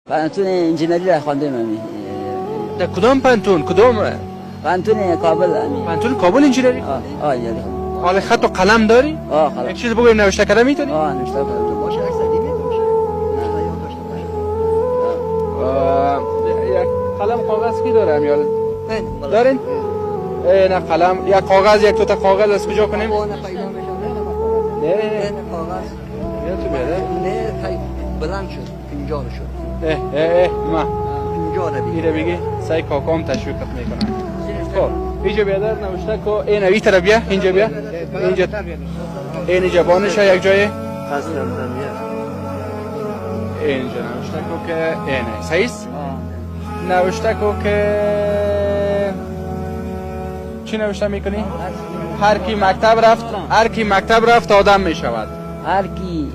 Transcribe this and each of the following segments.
پانتون انجینری را خواندم امی. در کدام پانتون؟ کدام؟ پانتون کابل امی. پانتون کابل انجینری؟ یاری. حال خط و قلم داری؟ قلم. یک چیز بگویم نوشته کردن میتونی؟ نوشته کردم. باشه اکثر دیگه باشه. یک قلم کاغذ کی داره امیال؟ دارین؟ نه قلم یک کاغذ یک تا کاغذ از کجا کنیم؟ نه پیدا میشه نه کاغذ. یا تو بیاده؟ نه بلند شد 50 شد. ما 50 رو ایره بگی سعی کاکام تشویقت میکنم. خب اینجا بیادر نوشته که این اوی طرف بیا اینجا بیا اینجا این جبانش یک جای اینجا نوشته که اینه صحیح است؟ نوشته که چی نوشته میکنی؟ هر کی مکتب رفت آدم میشود. هر کی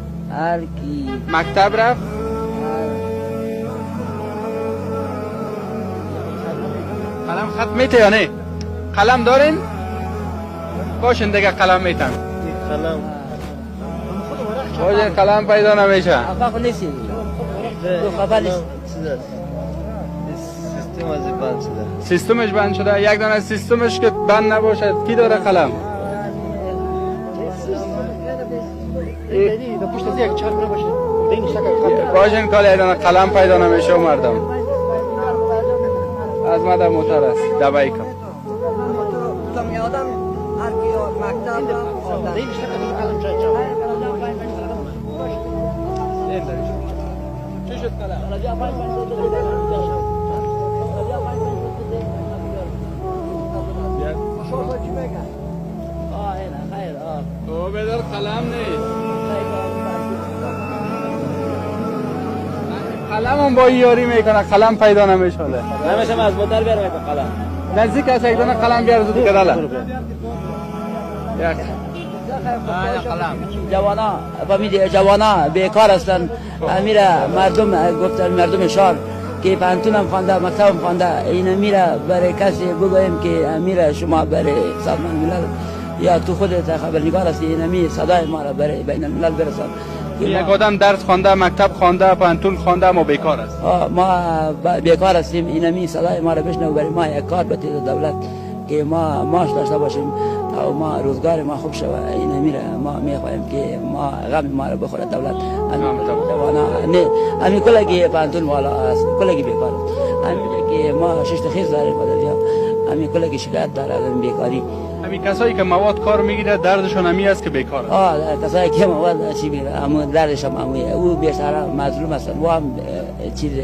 مکتب رفت قلم خط میته یا نه؟ قلم دارین؟ باشین دیگه قلم میتن. باشه قلم پیدا نمیشه. خفا نیستی. تو خفا نیستی. سیستم از بند شده. سیستمش بند شده. یک دانه سیستمش که بند نباشه کی داره قلم؟ دیدی پشت از یک چرخ نباشه. دین شکل باشین کاله یک دانه قلم پیدا نمیشه مردم. از مادر موتر است دبایی کن. تو میادم هر کی مکتب رفت دین شکل قلم چای چی شد قلم؟ او بدر قلم نیست. قلم هم با یاری میکنه قلم پیدا نمیشه. نمیشه از موتر بیارم قلم. نزدیک از یک دانه قلم بیار زود کداله. یک جوانا بیکار هستن. میره مردم شهر که پانتونم خوانده مکتبم خوانده این میره برای کسی بگویم که میره شما برای سازمان ملل یا تو خودت خبرنگار هستی این صدای ما را برای بین الملل برسان. یک آدم درس خوانده مکتب خوانده پانتون خوانده ما بیکار است. ما بیکار هستیم اینمی صدای ما را بشنو برای ما یک کار بده دولت که ما ماش داشته باشیم تا ما روزگار ما خوب شود. این میره ما میخوایم که ما غم ما را بخوره دولت. نه امی کلگی پانتون والا است کلگی بیکار است. امی که ما شش خیز داریم بدلیا امی کلگی شکایت داره از بیکاری. همین کسایی که مواد کار میگیره دردشون همی است که بیکار است. کسایی که مواد چی میگیره اما دردش هم او بیشتر مظلوم هستن و هم چیز